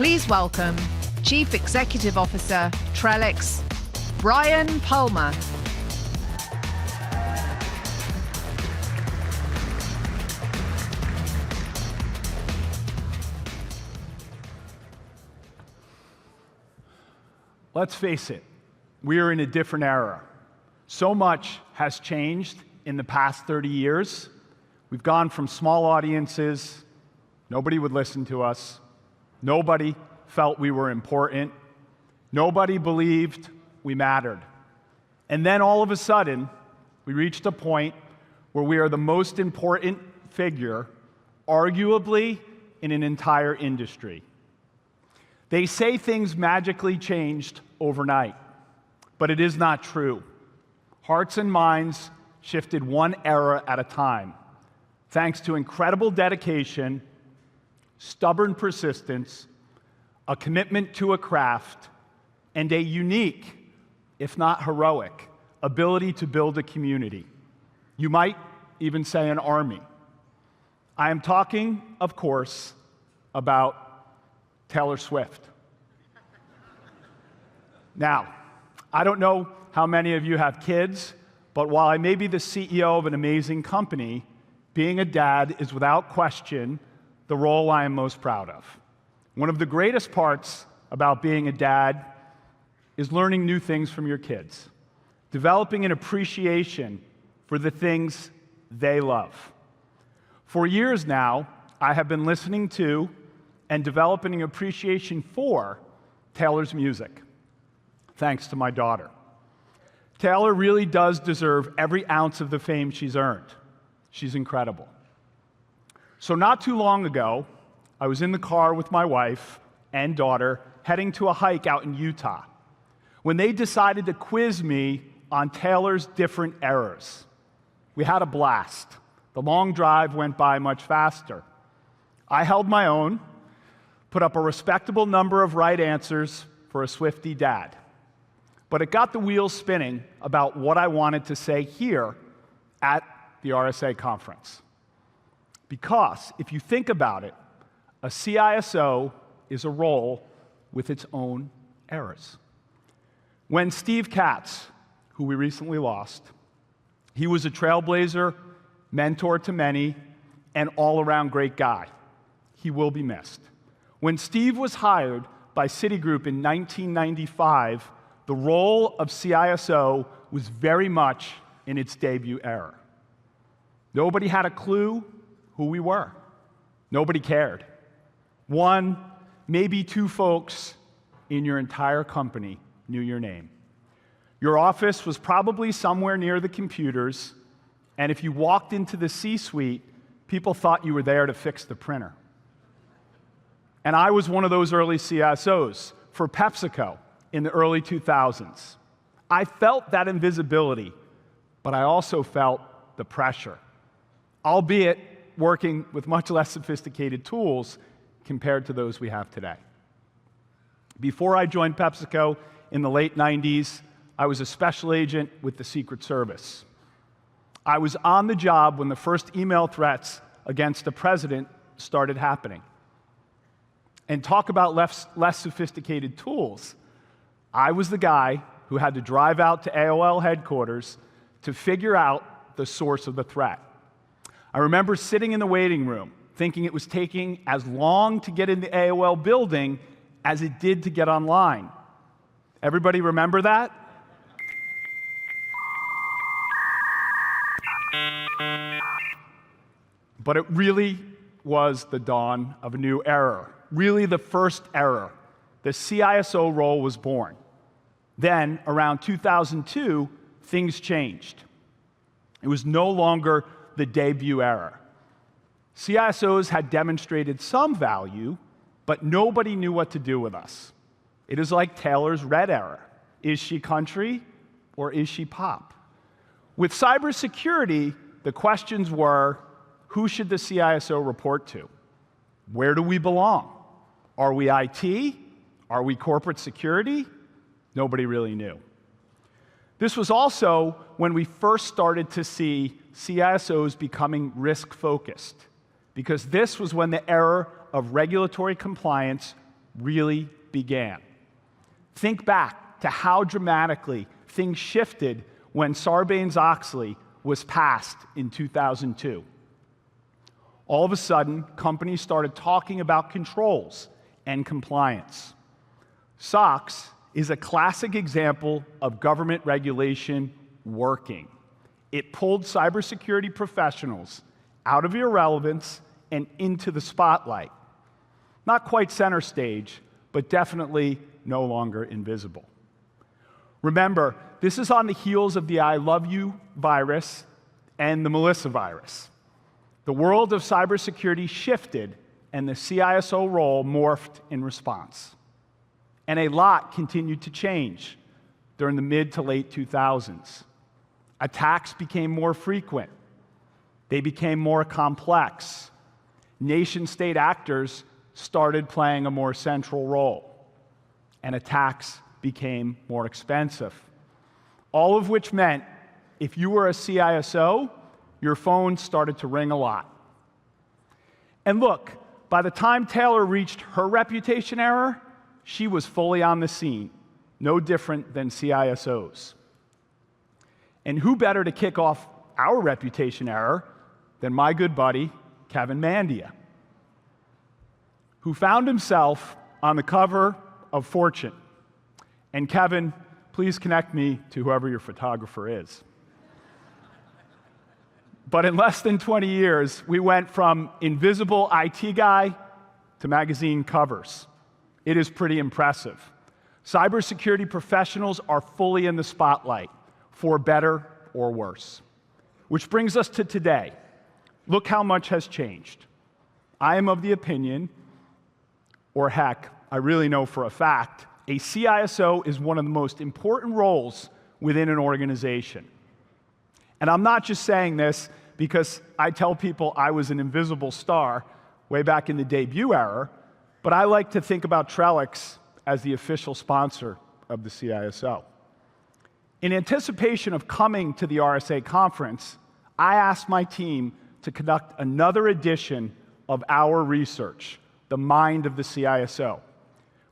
Please welcome Chief Executive Officer, Trellix, Brian Palmer. Let's face it, we are in a different era. So much has changed in the past 30 years. We've gone from small audiences, nobody would listen to us, nobody felt we were important, nobody believed we mattered. And then all of a sudden, we reached a point where we are the most important figure, arguably, in an entire industry. They say things magically changed overnight, but it is not true. Hearts and minds shifted one era at a time, thanks to incredible dedication, stubborn persistence, a commitment to a craft, and a unique, if not heroic, ability to build a community. You might even say an army. I am talking, of course, about Taylor Swift. Now, I don't know how many of you have kids, but while I may be the CEO of an amazing company, being a dad is without question the role I am most proud of. One of the greatest parts about being a dad is learning new things from your kids, developing an appreciation for the things they love. For years now, I have been listening to and developing an appreciation for Taylor's music, thanks to my daughter. Taylor really does deserve every ounce of the fame she's earned. She's incredible. So not too long ago, I was in the car with my wife and daughter heading to a hike out in Utah when they decided to quiz me on Taylor's different eras. We had a blast. The long drive went by much faster. I held my own, put up a respectable number of right answers for a Swiftie dad. But it got the wheels spinning about what I wanted to say here at the RSA conference. Because if you think about it, a CISO is a role with its own eras. When Steve Katz, who we recently lost, he was a trailblazer, mentor to many, and all-around great guy. He will be missed. When Steve was hired by Citigroup in 1995, the role of CISO was very much in its debut era. Nobody had a clue who we were. Nobody cared. One, maybe two folks in your entire company knew your name. Your office was probably somewhere near the computers, and if you walked into the C-suite, people thought you were there to fix the printer. And I was one of those early CISOs for PepsiCo in the early 2000s. I felt that invisibility, but I also felt the pressure, albeit working with much less sophisticated tools compared to those we have today. Before I joined PepsiCo in the late 90s, I was a special agent with the Secret Service. I was on the job when the first email threats against the president started happening. And talk about less sophisticated tools. I was the guy who had to drive out to AOL headquarters to figure out the source of the threat. I remember sitting in the waiting room, thinking it was taking as long to get in the AOL building as it did to get online. Everybody remember that? But it really was the dawn of a new era, really the first era. The CISO role was born. Then, around 2002, things changed. It was no longer the debut era. CISOs had demonstrated some value, but nobody knew what to do with us. It is like Taylor's red era. Is she country or is she pop? With cybersecurity, the questions were, who should the CISO report to? Where do we belong? Are we IT? Are we corporate security? Nobody really knew. This was also when we first started to see CISOs becoming risk-focused, because this was when the era of regulatory compliance really began. Think back to how dramatically things shifted when Sarbanes-Oxley was passed in 2002. All of a sudden, companies started talking about controls and compliance. SOX is a classic example of government regulation working. It pulled cybersecurity professionals out of irrelevance and into the spotlight. Not quite center stage, but definitely no longer invisible. Remember, this is on the heels of the I love you virus and the Melissa virus. The world of cybersecurity shifted and the CISO role morphed in response. And a lot continued to change during the mid to late 2000s. Attacks became more frequent. They became more complex. Nation-state actors started playing a more central role. And attacks became more expensive. All of which meant if you were a CISO, your phone started to ring a lot. And look, by the time Taylor reached her reputation era, she was fully on the scene, no different than CISOs. And who better to kick off our reputation era than my good buddy, Kevin Mandia, who found himself on the cover of Fortune. And Kevin, please connect me to whoever your photographer is. But in less than 20 years, we went from invisible IT guy to magazine covers. It is pretty impressive. Cybersecurity professionals are fully in the spotlight, for better or worse. Which brings us to today. Look how much has changed. I am of the opinion, or heck, I really know for a fact, a CISO is one of the most important roles within an organization. And I'm not just saying this because I tell people I was an invisible star way back in the debut era, but I like to think about Trellix as the official sponsor of the CISO. In anticipation of coming to the RSA conference, I asked my team to conduct another edition of our research, The Mind of the CISO.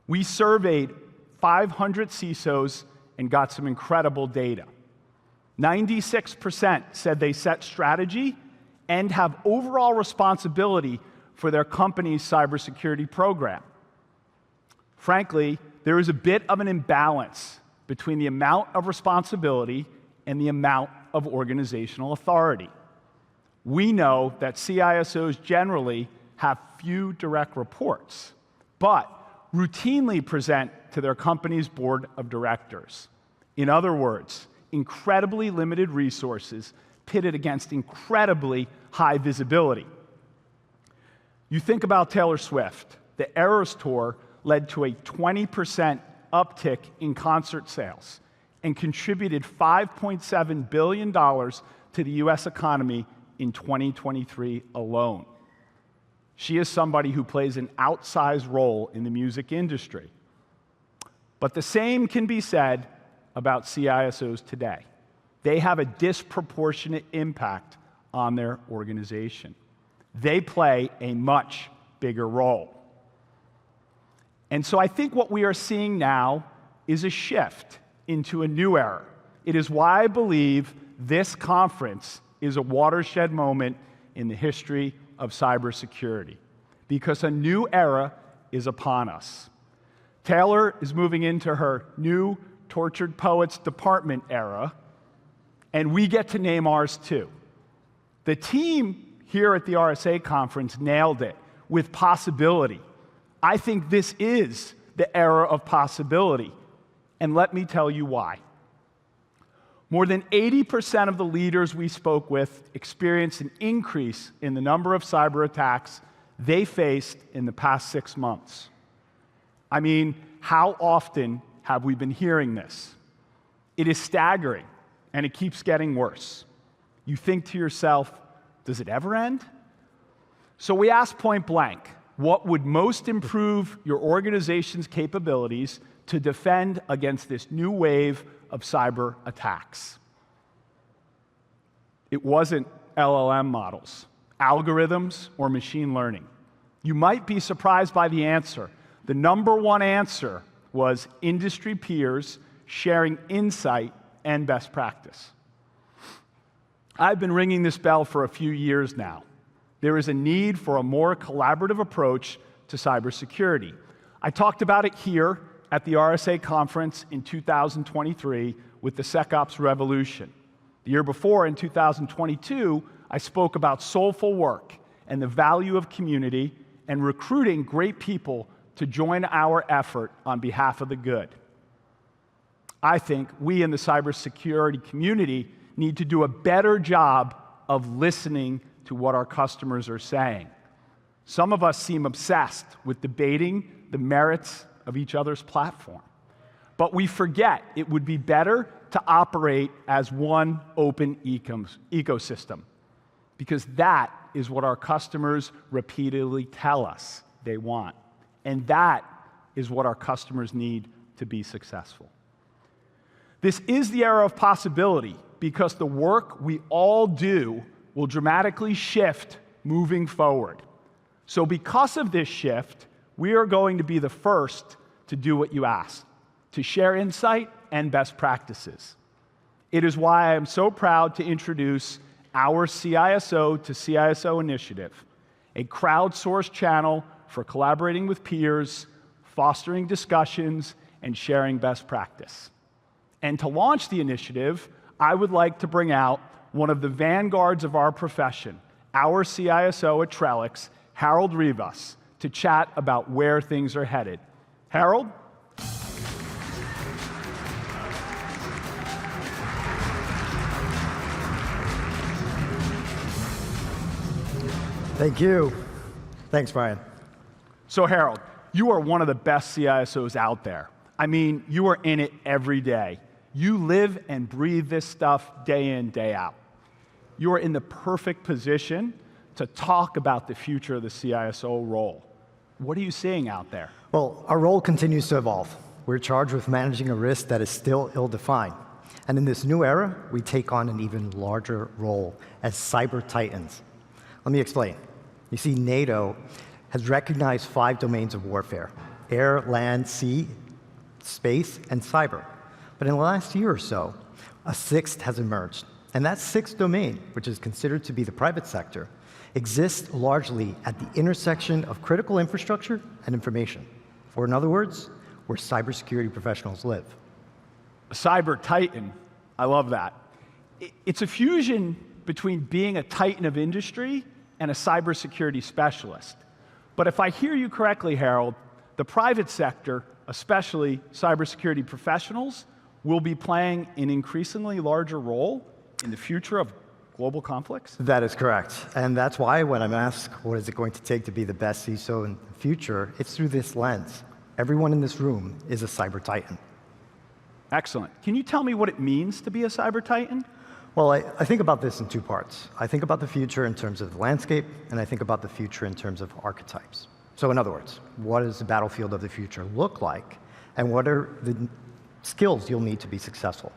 We surveyed 500 CISOs and got some incredible data. 96% said they set strategy and have overall responsibility for their company's cybersecurity program. Frankly, there is a bit of an imbalance between the amount of responsibility and the amount of organizational authority. We know that CISOs generally have few direct reports, but routinely present to their company's board of directors. In other words, incredibly limited resources pitted against incredibly high visibility. You think about Taylor Swift. The Eras Tour led to a 20% uptick in concert sales and contributed $5.7 billion to the US economy in 2023 alone. She is somebody who plays an outsized role in the music industry. But the same can be said about CISOs today. They have a disproportionate impact on their organization. They play a much bigger role. And so I think what we are seeing now is a shift into a new era. It is why I believe this conference is a watershed moment in the history of cybersecurity, because a new era is upon us. Taylor is moving into her new Tortured Poets Department era, and we get to name ours too. The team here at the RSA conference nailed it with possibility. I think this is the era of possibility, and let me tell you why. More than 80% of the leaders we spoke with experienced an increase in the number of cyber attacks they faced in the past 6 months. I mean, how often have we been hearing this? It is staggering, and it keeps getting worse. You think to yourself, does it ever end? So we asked point blank, what would most improve your organization's capabilities to defend against this new wave of cyber attacks? It wasn't LLM models, algorithms, or machine learning. You might be surprised by the answer. the #1 answer was industry peers sharing insight and best practice. I've been ringing this bell for a few years now. There is a need for a more collaborative approach to cybersecurity. I talked about it here at the RSA conference in 2023 with the SecOps revolution. The year before, in 2022, I spoke about soulful work and the value of community and recruiting great people to join our effort on behalf of the good. I think we in the cybersecurity community need to do a better job of listening to what our customers are saying. Some of us seem obsessed with debating the merits of each other's platform, but we forget it would be better to operate as one open ecosystem, because that is what our customers repeatedly tell us they want, and that is what our customers need to be successful. This is the era of possibility, because the work we all do will dramatically shift moving forward. So because of this shift, we are going to be the first to do what you asked, to share insight and best practices. It is why I am so proud to introduce our CISO to CISO initiative, a crowdsourced channel for collaborating with peers, fostering discussions, and sharing best practice. And to launch the initiative, I would like to bring out one of the vanguards of our profession, our CISO at Trellix, Harold Rivas, to chat about where things are headed. Harold? Thank you. Thanks, Brian. So Harold, you are one of the best CISOs out there. I mean, you are in it every day. You live and breathe this stuff day in, day out. You are in the perfect position to talk about the future of the CISO role. What are you seeing out there? Well, our role continues to evolve. We're charged with managing a risk that is still ill-defined. And in this new era, we take on an even larger role as cyber titans. Let me explain. You see, NATO has recognized 5 domains of warfare: air, land, sea, space, and cyber. But in the last year or so, a 6th has emerged. And that 6th domain, which is considered to be the private sector, exists largely at the intersection of critical infrastructure and information. Or in other words, where cybersecurity professionals live. A cyber titan, I love that. It's a fusion between being a titan of industry and a cybersecurity specialist. But if I hear you correctly, Harold, the private sector, especially cybersecurity professionals, will be playing an increasingly larger role in the future of global conflicts? That is correct. And that's why when I'm asked what is it going to take to be the best CISO in the future, it's through this lens. Everyone in this room is a cyber titan. Excellent. Can you tell me what it means to be a cyber titan? Well, I think about this in 2 parts. I think about the future in terms of the landscape, and I think about the future in terms of archetypes. So in other words, what does the battlefield of the future look like, and what are the skills you'll need to be successful?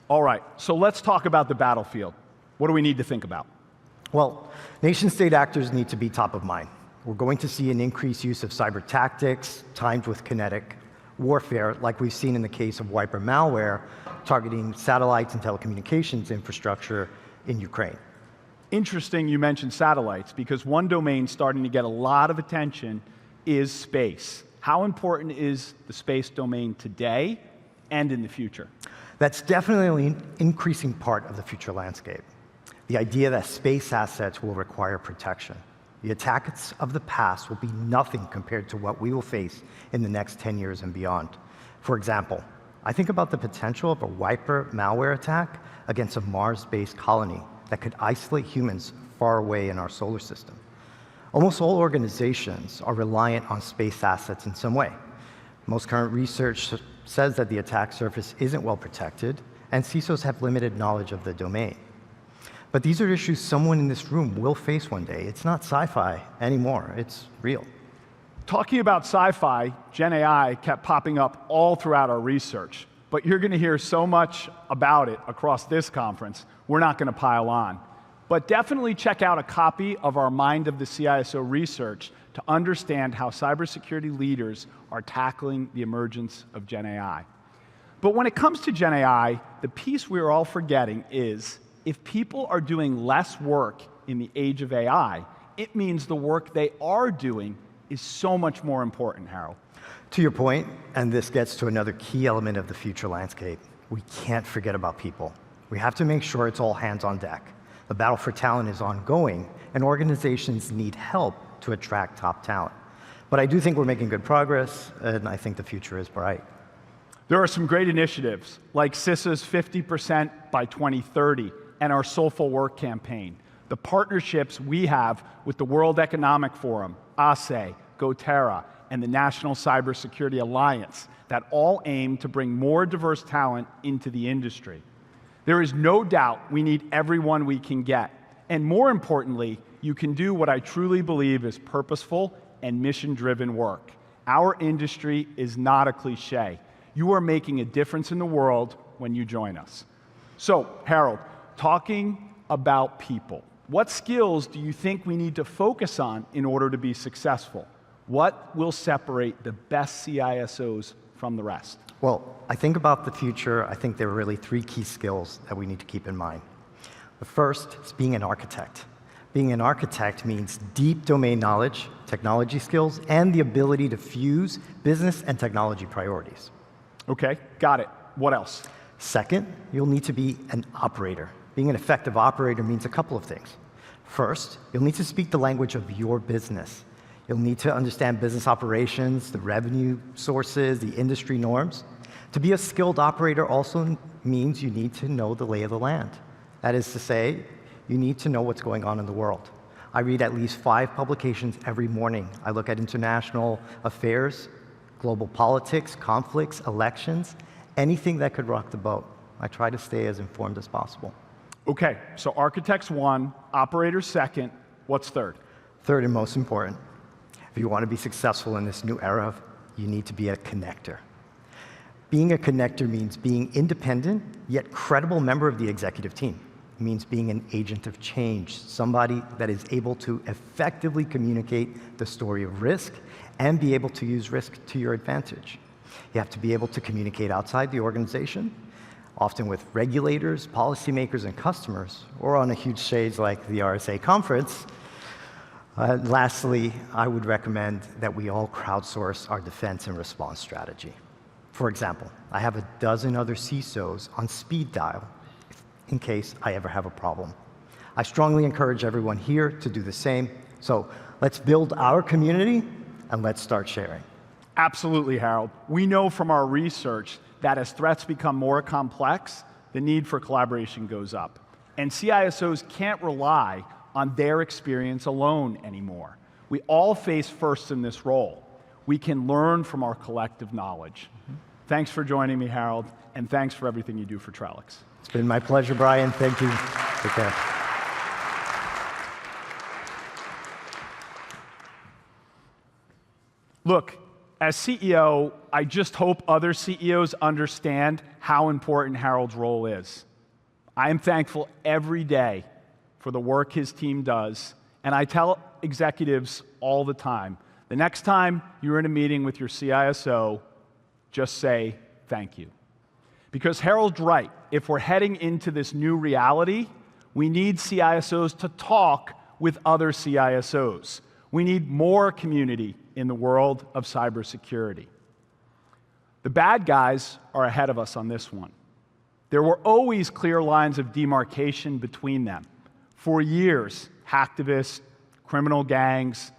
All right, so let's talk about the battlefield. What do we need to think about? Well, nation-state actors need to be top of mind. We're going to see an increased use of cyber tactics timed with kinetic warfare, like we've seen in the case of wiper malware targeting satellites and telecommunications infrastructure in Ukraine. Interesting you mentioned satellites, because one domain starting to get a lot of attention is space. How important is the space domain today and in the future? That's definitely an increasing part of the future landscape. The idea that space assets will require protection. The attacks of the past will be nothing compared to what we will face in the next 10 years and beyond. For example, I think about the potential of a wiper malware attack against a Mars-based colony that could isolate humans far away in our solar system. Almost all organizations are reliant on space assets in some way. Most current research says that the attack surface isn't well protected, and CISOs have limited knowledge of the domain. But these are issues someone in this room will face one day. It's not sci-fi anymore, it's real. Talking about sci-fi, Gen AI kept popping up all throughout our research, but you're going to hear so much about it across this conference, we're not going to pile on. But definitely check out a copy of our Mind of the CISO research to to understand how cybersecurity leaders are tackling the emergence of Gen AI. But when it comes to Gen AI, the piece we're all forgetting is if people are doing less work in the age of AI, it means the work they are doing is so much more important, Harold. To your point, and this gets to another key element of the future landscape, we can't forget about people. We have to make sure it's all hands on deck. The battle for talent is ongoing, and organizations need help to attract top talent. But I do think we're making good progress, and I think the future is bright. There are some great initiatives, like CISOs 50% by 2030 and our Soulful Work campaign. The partnerships we have with the World Economic Forum, ASE, GoTerra, and the National Cybersecurity Alliance that all aim to bring more diverse talent into the industry. There is no doubt we need everyone we can get. And more importantly, you can do what I truly believe is purposeful and mission-driven work. Our industry is not a cliche. You are making a difference in the world when you join us. So, Harold, talking about people, what skills do you think we need to focus on in order to be successful? What will separate the best CISOs from the rest? Well, I think about the future, I think there are really three key skills that we need to keep in mind. The first is being an architect. Being an architect means deep domain knowledge, technology skills, and the ability to fuse business and technology priorities. Okay, got it. What else? Second, you'll need to be an operator. Being an effective operator means a couple of things. First, you'll need to speak the language of your business. You'll need to understand business operations, the revenue sources, the industry norms. To be a skilled operator also means you need to know the lay of the land. That is to say, you need to know what's going on in the world. I read at least 5 publications every morning. I look at international affairs, global politics, conflicts, elections, anything that could rock the boat. I try to stay as informed as possible. Okay, so architect's 1, operators 2nd, what's third? Third and most important, if you want to be successful in this new era, you need to be a connector. Being a connector means being independent, yet credible member of the executive team. It means being an agent of change, somebody that is able to effectively communicate the story of risk and be able to use risk to your advantage. You have to be able to communicate outside the organization, often with regulators, policymakers, and customers, or on a huge stage like the RSA conference. Lastly, I would recommend that we all crowdsource our defense and response strategy. For example, I have a dozen other CISOs on speed dial in case I ever have a problem. I strongly encourage everyone here to do the same. So let's build our community and let's start sharing. Absolutely, Harold. We know from our research that as threats become more complex, the need for collaboration goes up. And CISOs can't rely on their experience alone anymore. We all face firsts in this role. We can learn from our collective knowledge. Thanks for joining me, Harold, and thanks for everything you do for Trellix. It's been my pleasure, Brian. Thank you. Take care. Look, as CEO, I just hope other CEOs understand how important Harold's role is. I am thankful every day for the work his team does, and I tell executives all the time, the next time you're in a meeting with your CISO, just say thank you. Because Harold's right, if we're heading into this new reality, we need CISOs to talk with other CISOs. We need more community in the world of cybersecurity. The bad guys are ahead of us on this one. There were always clear lines of demarcation between them. For years, hacktivists, criminal gangs,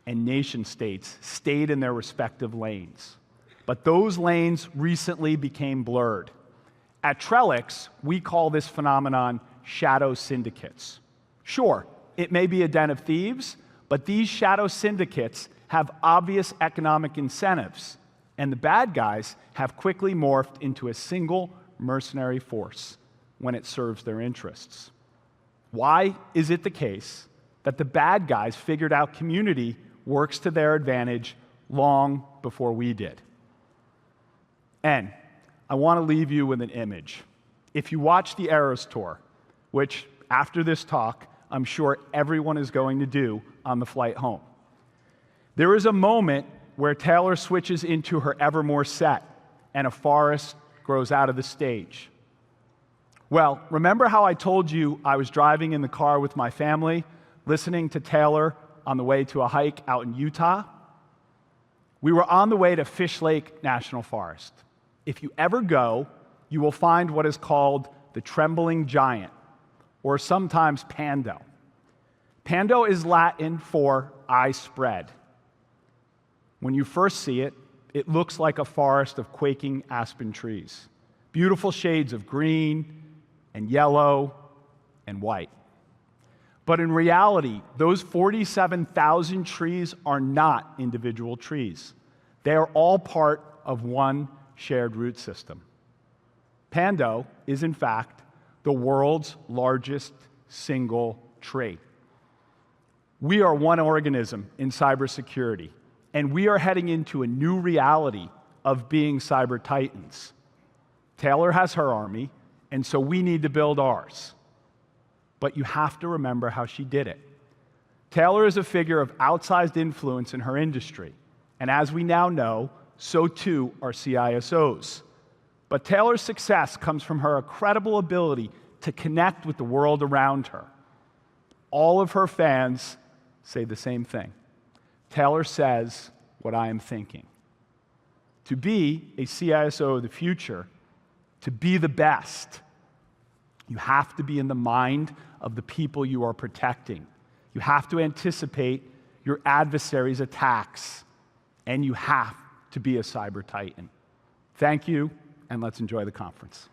and nation-states stayed in their respective lanes. But those lanes recently became blurred. At Trellix, we call this phenomenon shadow syndicates. Sure, it may be a den of thieves, but these shadow syndicates have obvious economic incentives, and the bad guys have quickly morphed into a single mercenary force when it serves their interests. Why is it the case that the bad guys figured out community works to their advantage long before we did? And I want to leave you with an image. If you watch the Eras Tour, which after this talk, I'm sure everyone is going to do on the flight home, There is a moment where Taylor switches into her Evermore set, and a forest grows out of the stage. Well, remember how I told you I was driving in the car with my family, listening to Taylor on the way to a hike out in Utah? We were on the way to Fish Lake National Forest. If you ever go, you will find what is called the trembling giant, or sometimes pando. Pando is Latin for I spread. When you first see it, it looks like a forest of quaking aspen trees, beautiful shades of green and yellow and white. But in reality, those 47,000 trees are not individual trees. They are all part of one shared root system. Pando is, in fact, the world's largest single tree. We are one organism in cybersecurity, and we are heading into a new reality of being cyber titans. Taylor has her army, and so we need to build ours. But you have to remember how she did it. Taylor is a figure of outsized influence in her industry, and as we now know, so too are CISOs. But Taylor's success comes from her incredible ability to connect with the world around her. All of her fans say the same thing. Taylor says what I am thinking. To be a CISO of the future, to be the best, you have to be in the mind of the people you are protecting. You have to anticipate your adversary's attacks, and you have to be a cyber titan. Thank you, and let's enjoy the conference.